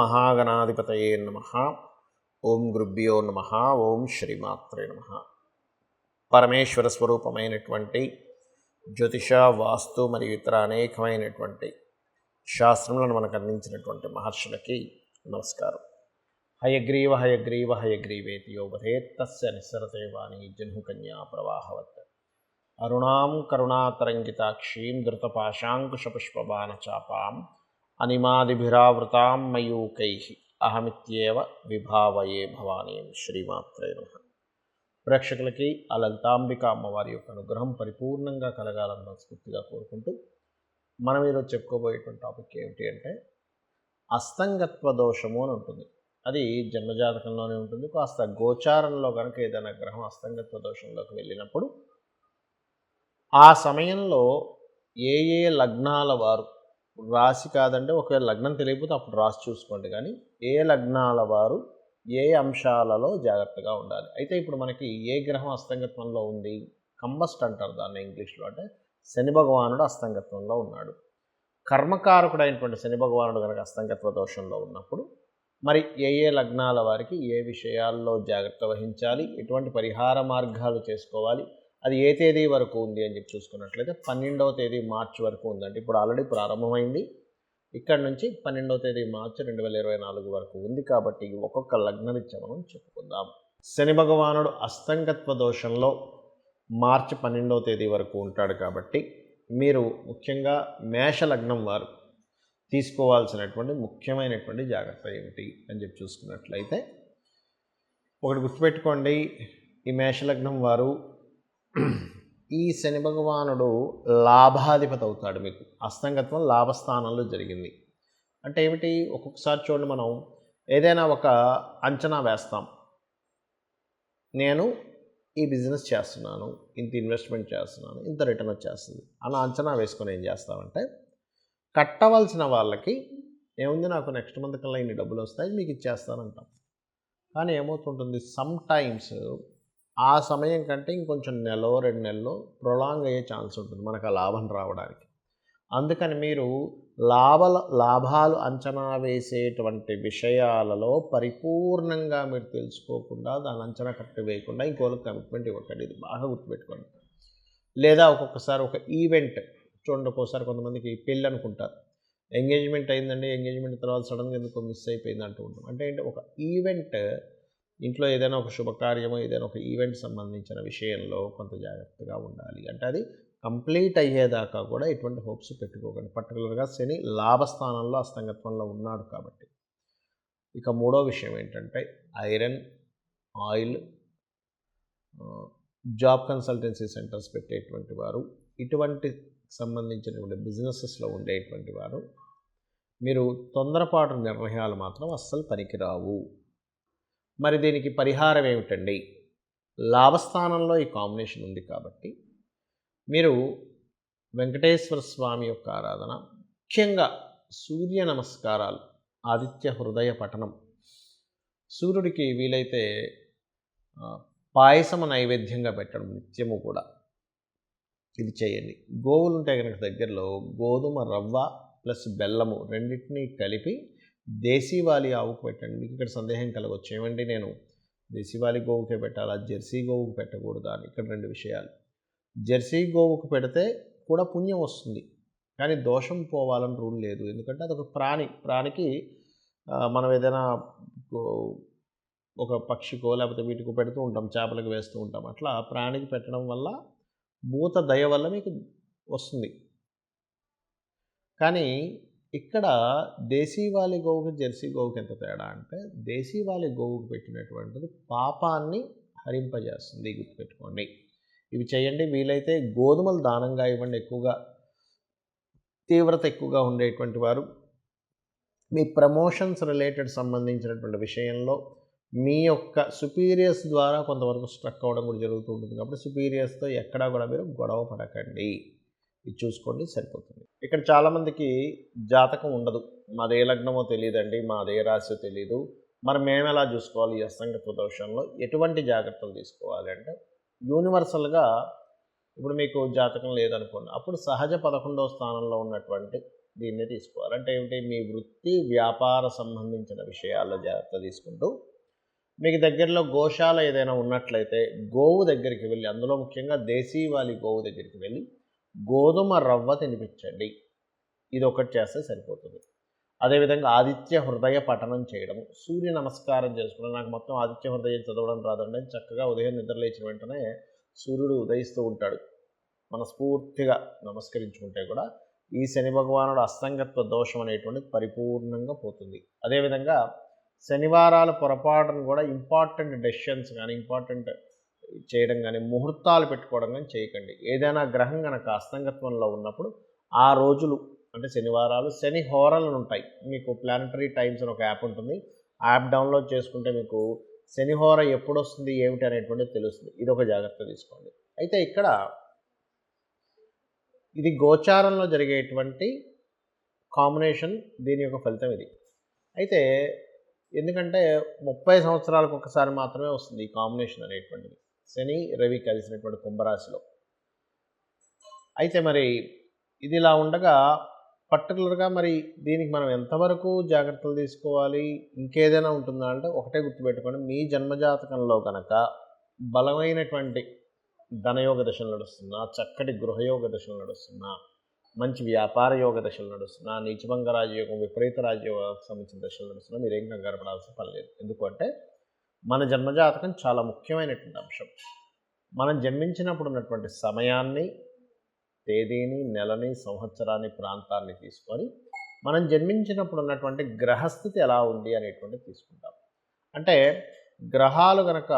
మహాగణాధిపతయే నమః. ఓం గురుభ్యో నమః. ఓం శ్రీమాత్రే నమః. పరమేశ్వర స్వరూపమైనటువంటి జ్యోతిష, వాస్తు మరియు ఇతర అనేకమైనటువంటి శాస్త్రములను మనకు అందించినటువంటి మహర్షులకి నమస్కారం. హయగ్రీవ హయగ్రీవ హయగ్రీవేతి యోవధేత్ తస్య నిస్సరతే వాణి జహ్నుకన్యా ప్రవాహవత్. అరుణాం కరుణాతరంగితాక్షీం ధృతపాశాంకుశపుష్పబాణచాపాం అనిమాదిభిరావృతాం మయూకైః అహమిత్యేవ విభావయే భవానీం. శ్రీమాత్రే నమః. ప్రేక్షకులకి ఆ లలితాంబిక అమ్మవారి యొక్క అనుగ్రహం పరిపూర్ణంగా కలగాలని మనస్ఫూర్తిగా కోరుకుంటూ మనం ఈరోజు చెప్పుకోబోయేటువంటి టాపిక్ ఏమిటి అంటే అస్తంగత్వ దోషము అని ఉంటుంది. అది జన్మజాతకంలోనే ఉంటుంది. కాస్త గోచారంలో కనుక ఏదైనా గ్రహం అస్తంగత్వ దోషంలోకి వెళ్ళినప్పుడు ఆ సమయంలో ఏ ఏ లగ్నాల వారు, రాశి కాదంటే ఒకవేళ లగ్నం తెలియకపోతే అప్పుడు రాశి చూసుకోండి, కానీ ఏ లగ్నాల వారు ఏ అంశాలలో జాగ్రత్తగా ఉండాలి. అయితే ఇప్పుడు మనకి ఏ గ్రహం అస్తంగత్వంలో ఉంది, కంబస్ట్ అంటారు దాన్ని ఇంగ్లీష్లో, అంటే శని భగవానుడు అస్తంగత్వంలో ఉన్నాడు. కర్మకారకుడైనటువంటి శని భగవానుడు కనుక అస్తంగత్వ దోషంలో ఉన్నప్పుడు మరి ఏ ఏ లగ్నాల వారికి ఏ విషయాల్లో జాగ్రత్త వహించాలి, ఎటువంటి పరిహార మార్గాలు చేసుకోవాలి, అది ఏ తేదీ వరకు ఉంది అని చెప్పి చూసుకున్నట్లయితే 12వ తేదీ మార్చి వరకు ఉందంటే ఇప్పుడు ఆల్రెడీ ప్రారంభమైంది. ఇక్కడ నుంచి 12వ తేదీ మార్చి 2024 వరకు ఉంది. కాబట్టి ఒక్కొక్క లగ్నరీత్యా మనం చెప్పుకుందాం. శని భగవానుడు అస్తంగత్వ దోషంలో మార్చి 12వ తేదీ వరకు ఉంటాడు. కాబట్టి మీరు ముఖ్యంగా మేష లగ్నం వారు తీసుకోవాల్సినటువంటి ముఖ్యమైనటువంటి జాగ్రత్త ఏమిటి అని చెప్పి చూసుకున్నట్లయితే ఒకటి గుర్తుపెట్టుకోండి, ఈ మేషలగ్నం వారు ఈ శని భగవానుడు లాభాధిపతి అవుతాడు. మీకు అస్తంగత్వం లాభస్థానంలో జరిగింది అంటే ఏమిటి? ఒక్కొక్కసారి చూడండి, మనం ఏదైనా ఒక అంచనా వేస్తాం. నేను ఈ బిజినెస్ చేస్తున్నాను, ఇంత ఇన్వెస్ట్మెంట్ చేస్తున్నాను, ఇంత రిటర్న్ వచ్చేస్తుంది అలా అంచనా వేసుకొని ఏం చేస్తామంటే కట్టవలసిన వాళ్ళకి ఏముంది, నాకు నెక్స్ట్ మంత్ కల్లా ఇన్ని డబ్బులు వస్తాయి మీకు ఇచ్చేస్తానంటాం. కానీ ఏమవుతుంటుంది, సమ్ టైమ్స్ ఆ సమయం కంటే ఇంకొంచెం నెలలో 2 నెలల్లో ప్రొలాంగ్ అయ్యే ఛాన్స్ ఉంటుంది మనకు ఆ లాభం రావడానికి. అందుకని మీరు లాభాలు అంచనా వేసేటువంటి విషయాలలో పరిపూర్ణంగా మీరు తెలుసుకోకుండా దాని అంచనా కరెక్ట్ వేయకుండా ఇంకోళ్ళకి కమిట్మెంట్ ఇవ్వకండి. ఇది బాగా గుర్తుపెట్టుకోండి. లేదా ఒక్కొక్కసారి ఒక ఈవెంట్ చూడండి, ఒక్కోసారి కొంతమందికి పెళ్ళి అనుకుంటారు, ఎంగేజ్మెంట్ అయిందండి, ఎంగేజ్మెంట్ తర్వాత సడన్గా ఎందుకో మిస్ అయిపోయింది అంటూ ఉంటాం. అంటే ఏంటి, ఒక ఈవెంట్ ఇంట్లో ఏదైనా ఒక శుభకార్యము, ఏదైనా ఒక ఈవెంట్ సంబంధించిన విషయంలో కొంత జాగ్రత్తగా ఉండాలి. అంటే అది కంప్లీట్ అయ్యేదాకా కూడా ఎటువంటి హోప్స్ పెట్టుకోకండి. పర్టికులర్గా శని లాభస్థానంలో అస్తంగత్వంలో ఉన్నాడు కాబట్టి. ఇక మూడో విషయం ఏంటంటే iron, oil, job consultancy centres పెట్టేటువంటి వారు, ఇటువంటి సంబంధించినటువంటి బిజినెసెస్లో ఉండేటువంటి వారు మీరు తొందరపాటు నిర్ణయాలు మాత్రం అస్సలు పనికిరావు. మరి దీనికి పరిహారం ఏమిటండి? లాభస్థానంలో ఈ కాంబినేషన్ ఉంది కాబట్టి మీరు వెంకటేశ్వర స్వామి యొక్క ఆరాధన, ముఖ్యంగా సూర్య నమస్కారాలు, ఆదిత్య హృదయ పఠనం, సూర్యుడికి వీలైతే పాయసము నైవేద్యంగా పెట్టడం నిత్యము కూడా ఇది చేయండి. గోవులు ఉంటే కనుక దగ్గరలో గోధుమ రవ్వ ప్లస్ బెల్లము రెండింటినీ కలిపి దేశీవాలి ఆవుకు పెట్టండి. మీకు ఇక్కడ సందేహం కలగవచ్చు, ఏమండి నేను దేశీవాలి గోవుకే పెట్టాలా, జెర్సీ గోవుకు పెట్టకూడదా అని. ఇక్కడ 2 విషయాలు. జెర్సీ గోవుకు పెడితే కూడా పుణ్యం వస్తుంది, కానీ దోషం పోవాలని రూల్ లేదు. ఎందుకంటే అదొక ప్రాణికి మనం ఏదైనా ఒక పక్షికో లేకపోతే వీటికో పెడుతూ ఉంటాం, చేపలకు వేస్తూ ఉంటాం. అట్లా ప్రాణికి పెట్టడం వల్ల భూత దయ వల్ల మీకు వస్తుంది. కానీ ఇక్కడ దేశీవాలి గోవుకి జెర్సీ గోవుకి ఎంత తేడా అంటే దేశీవాలి గోవుకు పెట్టినటువంటిది పాపాన్ని హరింపజేస్తుంది, గుర్తుపెట్టుకోండి. ఇవి చేయండి. వీలైతే గోధుమలు దానంగా ఇవ్వండి. ఎక్కువగా తీవ్రత ఎక్కువగా ఉండేటువంటి వారు మీ ప్రమోషన్స్ రిలేటెడ్ సంబంధించినటువంటి విషయంలో మీ యొక్క సుపీరియర్స్ ద్వారా కొంతవరకు స్ట్రక్ అవ్వడం కూడా జరుగుతూ ఉంటుంది. కాబట్టి సుపీరియర్స్తో ఎక్కడా కూడా మీరు గొడవ పడకండి. ఇది చూసుకోండి, సరిపోతుంది. ఇక్కడ చాలామందికి జాతకం ఉండదు, మాదే లగ్నమో తెలియదండి, మాదే రాశి తెలియదు, మరి మేము ఎలా చూసుకోవాలి ఈ అస్తంగత్వ దోషంలో, ఎటువంటి జాగ్రత్తలు తీసుకోవాలి అంటే యూనివర్సల్గా ఇప్పుడు మీకు జాతకం లేదనుకోండి, అప్పుడు సహజ 11వ స్థానంలో ఉన్నటువంటి దీన్ని తీసుకోవాలి. అంటే ఏమిటి, మీ వృత్తి వ్యాపార సంబంధించిన విషయాల్లో జాగ్రత్త తీసుకుంటూ, మీకు దగ్గరలో గోశాల ఏదైనా ఉన్నట్లయితే గోవు దగ్గరికి వెళ్ళి, అందులో ముఖ్యంగా దేశీవాలి గోవు దగ్గరికి వెళ్ళి గోధుమ రవ్వ తినిపించండి. ఇది ఒకటి చేస్తే సరిపోతుంది. అదేవిధంగా ఆదిత్య హృదయ పఠనం చేయడం, సూర్య నమస్కారం చేసుకోవడం. నాకు మొత్తం ఆదిత్య హృదయం చదవడం రాదండి. చక్కగా ఉదయం నిద్ర లేచిన వెంటనే సూర్యుడు ఉదయిస్తూ ఉంటాడు, మనస్ఫూర్తిగా నమస్కరించుకుంటే కూడా ఈ శని భగవానుడు అస్తంగత్వ దోషం అనేటువంటిది పరిపూర్ణంగా పోతుంది. అదేవిధంగా శనివారాల పొరపాటును కూడా ఇంపార్టెంట్ డెసిషన్స్ కానీ, ఇంపార్టెంట్ చేయడం కానీ, ముహూర్తాలు పెట్టుకోవడం కానీ చేయకండి. ఏదైనా గ్రహం కనుక అస్తంగత్వంలో ఉన్నప్పుడు ఆ రోజులు అంటే శనివారాలు శని హోరలను ఉంటాయి. మీకు ప్లానటరీ టైమ్స్ అని ఒక యాప్ ఉంటుంది. ఆ యాప్ డౌన్లోడ్ చేసుకుంటే మీకు శని హోర ఎప్పుడు వస్తుంది ఏమిటి అనేటువంటిది తెలుస్తుంది. ఇది ఒక జాగ్రత్త తీసుకోండి. అయితే ఇక్కడ ఇది గోచారంలో జరిగేటువంటి కాంబినేషన్, దీని యొక్క ఫలితం ఇది. అయితే ఎందుకంటే 30 సంవత్సరాలకు ఒకసారి మాత్రమే వస్తుంది ఈ కాంబినేషన్ అనేటువంటిది, శని రవి కలిసినటువంటి కుంభరాశిలో. అయితే మరి ఇది ఇలా ఉండగా పర్టికులర్గా మరి దీనికి మనం ఎంతవరకు జాగ్రత్తలు తీసుకోవాలి, ఇంకేదైనా ఉంటుందా అంటే ఒకటే గుర్తుపెట్టుకోండి, మీ జన్మజాతకంలో కనుక బలమైనటువంటి ధనయోగ దశలు నడుస్తున్నా, చక్కటి గృహయోగ దశలు నడుస్తున్నా, మంచి వ్యాపార యోగ దశలు నడుస్తున్నా, నీచభంగ రాజయోగం విపరీత రాజయోగానికి సంబంధించిన దశలు నడుస్తున్నా మీరేం కంగారు పడాల్సిన పని లేదు. ఎందుకంటే మన జన్మజాతకం చాలా ముఖ్యమైనటువంటి అంశం. మనం జన్మించినప్పుడు ఉన్నటువంటి సమయాన్ని, తేదీని, నెలని, సంవత్సరాన్ని, ప్రాంతాన్ని తీసుకొని మనం జన్మించినప్పుడు ఉన్నటువంటి గ్రహస్థితి ఎలా ఉంది అనేటువంటిది తీసుకుంటాం. అంటే గ్రహాలు కనుక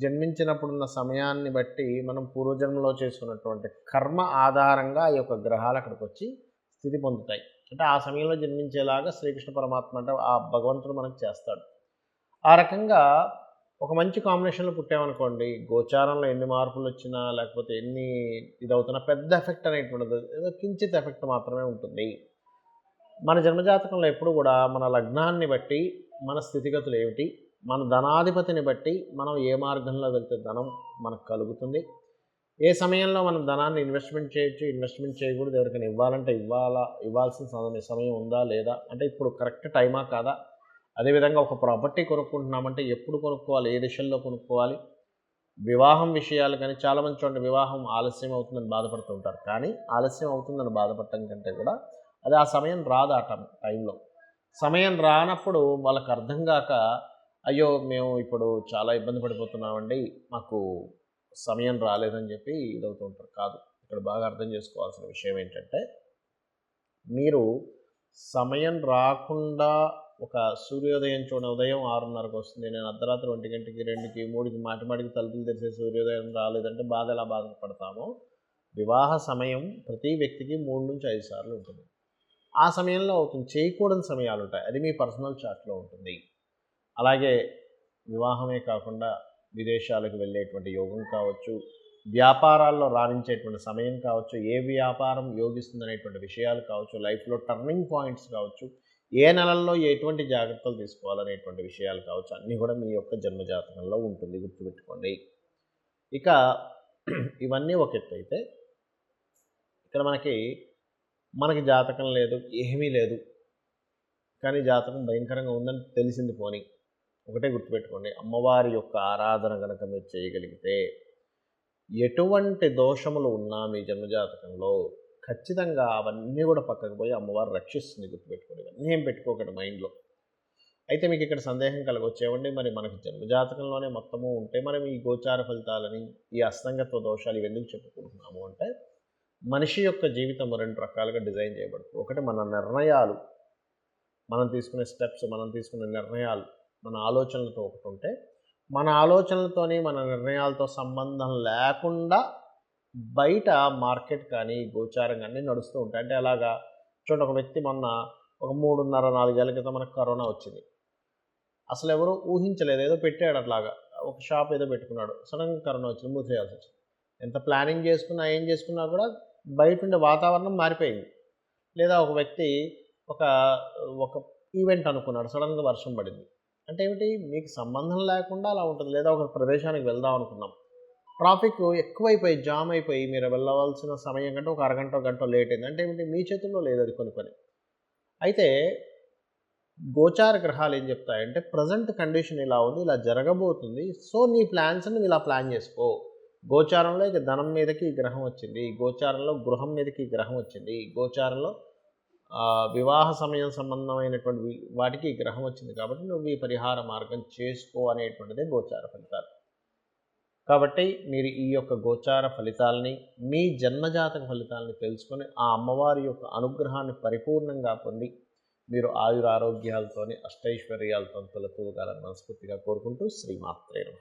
జన్మించినప్పుడున్న సమయాన్ని బట్టి మనం పూర్వజన్మలో చేసుకున్నటువంటి కర్మ ఆధారంగా ఈ యొక్క గ్రహాలు అక్కడికి వచ్చి స్థితి పొందుతాయి. అంటే ఆ సమయంలో జన్మించేలాగా శ్రీకృష్ణ పరమాత్మ అంటే ఆ భగవంతుడు మనకు చేస్తాడు. ఆ రకంగా ఒక మంచి కాంబినేషన్లో పుట్టామనుకోండి, గోచారంలో ఎన్ని మార్పులు వచ్చినా లేకపోతే ఎన్ని ఇదవుతున్నా పెద్ద ఎఫెక్ట్ అనేటువంటిది ఏదో కించిత్ ఎఫెక్ట్ మాత్రమే ఉంటుంది. మన జన్మజాతకంలో ఎప్పుడు కూడా మన లగ్నాన్ని బట్టి మన స్థితిగతులు ఏమిటి, మన ధనాధిపతిని బట్టి మనం ఏ మార్గంలో వెళ్తే ధనం మనకు కలుగుతుంది, ఏ సమయంలో మనం ధనాన్ని ఇన్వెస్ట్మెంట్ చేయొచ్చు, ఇన్వెస్ట్మెంట్ చేయకూడదు, ఎవరికైనా ఇవ్వాలంటే ఇవ్వాల్సిన సమయం ఉందా లేదా, అంటే ఇప్పుడు కరెక్ట్ టైమా కాదా, అదేవిధంగా ఒక ప్రాపర్టీ కొనుక్కుంటున్నామంటే ఎప్పుడు కొనుక్కోవాలి, ఏ దిశల్లో కొనుక్కోవాలి, వివాహం విషయాలు కానీ చాలామంది చూడండి వివాహం ఆలస్యం అవుతుందని బాధపడుతూ ఉంటారు. కానీ ఆలస్యం అవుతుందని బాధపడటం కంటే కూడా అది ఆ సమయం రాదు. ఆ టైంలో సమయం రానప్పుడు వాళ్ళకి అర్థం కాక అయ్యో మేము ఇప్పుడు చాలా ఇబ్బంది పడిపోతున్నామండి, మాకు సమయం రాలేదని చెప్పి ఇదవుతూ ఉంటారు. కాదు, ఇక్కడ బాగా అర్థం చేసుకోవాల్సిన విషయం ఏంటంటే మీరు సమయం రాకుండా ఒక సూర్యోదయం చూడండి, ఉదయం 6:30కి వస్తుంది, నేను అర్ధరాత్రి 1 గంటకి 2కి 3కి మాటిమాటికి తలుపులు తెరిసే సూర్యోదయం రాలేదంటే ఎలా బాధపడతామో, వివాహ సమయం ప్రతి వ్యక్తికి 3 నుంచి 5 సార్లు ఉంటుంది. ఆ సమయంలో అవుతుంది. చేయకూడని సమయాలు ఉంటాయి, అది మీ పర్సనల్ చార్ట్లో ఉంటుంది. అలాగే వివాహమే కాకుండా విదేశాలకు వెళ్ళేటువంటి యోగం కావచ్చు, వ్యాపారాల్లో రాణించేటువంటి సమయం కావచ్చు, ఏ వ్యాపారం యోగిస్తుంది అనేటువంటి విషయాలు కావచ్చు, లైఫ్లో టర్నింగ్ పాయింట్స్ కావచ్చు, ఏ నెలల్లో ఎటువంటి జాగ్రత్తలు తీసుకోవాలనేటువంటి విషయాలు కావచ్చు, అన్నీ కూడా మీ యొక్క జన్మజాతకంలో ఉంటుంది, గుర్తుపెట్టుకోండి. ఇక ఇవన్నీ ఒక ఎత్తు అయితే ఇక్కడ మనకి జాతకం లేదు, ఏమీ లేదు, కానీ జాతకం భయంకరంగా ఉందని తెలిసింది పోని, ఒకటే గుర్తుపెట్టుకోండి, అమ్మవారి యొక్క ఆరాధన కనుక మీరు చేయగలిగితే ఎటువంటి దోషములు ఉన్నా మీ జన్మజాతకంలో ఖచ్చితంగా అవన్నీ కూడా పక్కకు పోయి అమ్మవారు రక్షిస్తుంది, గుర్తుపెట్టుకోండి. ఇవన్నీ ఏం పెట్టుకోకండి మైండ్లో. అయితే మీకు ఇక్కడ సందేహం కలగొచ్చేవండి, మరి మనకి జన్మజాతకంలోనే మొత్తము ఉంటే మనం ఈ గోచార ఫలితాలని, ఈ అస్తంగత్వ దోషాలు ఇవన్నీ చెప్పుకుంటున్నాము అంటే మనిషి యొక్క జీవితం 2 రకాలుగా డిజైన్ చేయబడుతుంది. ఒకటి మన నిర్ణయాలు, మనం తీసుకునే స్టెప్స్, మనం తీసుకునే నిర్ణయాలు, మన ఆలోచనలతో ఒకటి ఉంటే, మన ఆలోచనలతోని మన నిర్ణయాలతో సంబంధం లేకుండా బయట మార్కెట్ కానీ గోచారం కానీ నడుస్తూ ఉంటాయి. అంటే అలాగా చూడండి, ఒక వ్యక్తి మొన్న ఒక 3.5-4 ఏళ్ళ క్రితం మనకు కరోనా వచ్చింది. అసలు ఎవరు ఊహించలేదు, ఏదో పెట్టాడు అట్లాగా, ఒక షాప్ ఏదో పెట్టుకున్నాడు, సడన్గా కరోనా వచ్చింది, మూసేయాల్సి వచ్చింది. ఎంత ప్లానింగ్ చేసుకున్నా ఏం చేసుకున్నా కూడా బయట ఉండే వాతావరణం మారిపోయింది. లేదా ఒక వ్యక్తి ఒక ఈవెంట్ అనుకున్నాడు, సడన్గా వర్షం పడింది. అంటే ఏమిటి, మీకు సంబంధం లేకుండా అలా ఉంటుంది. లేదా ఒక ప్రదేశానికి వెళ్దాం అనుకున్నాం, ట్రాఫిక్ ఎక్కువైపోయి జామ్ అయిపోయి మీరు వెళ్ళవలసిన సమయం కంటే ఒక అరగంట గంట లేట్ అయింది అంటే ఏమిటి మీ చేతుల్లో లేదు అది కొన్ని. అయితే గోచార గ్రహాలు ఏం చెప్తాయంటే ప్రజెంట్ కండిషన్ ఇలా ఉంది, ఇలా జరగబోతుంది, సో నీ ప్లాన్స్ని ఇలా ప్లాన్ చేసుకో. గోచారంలో ఇక ధనం మీదకి ఈ గ్రహం వచ్చింది, గోచారంలో గృహం మీదకి ఈ గ్రహం వచ్చింది, గోచారంలో వివాహ సమయం సంబంధమైనటువంటి వాటికి ఈ గ్రహం వచ్చింది, కాబట్టి నువ్వు ఈ పరిహార మార్గం చేసుకో అనేటువంటిదే గోచార ఫలితాలు. కాబట్టి మీరు ఈ యొక్క గోచార ఫలితాలని మీ జన్మజాతక ఫలితాలని తెలుసుకొని ఆ అమ్మవారి యొక్క అనుగ్రహాన్ని పరిపూర్ణంగా పొంది మీరు ఆయురారోగ్యాలతోని అష్టైశ్వర్యాలతో తొలతూగాలని మనస్ఫూర్తిగా కోరుకుంటూ శ్రీమాత్రే నమః.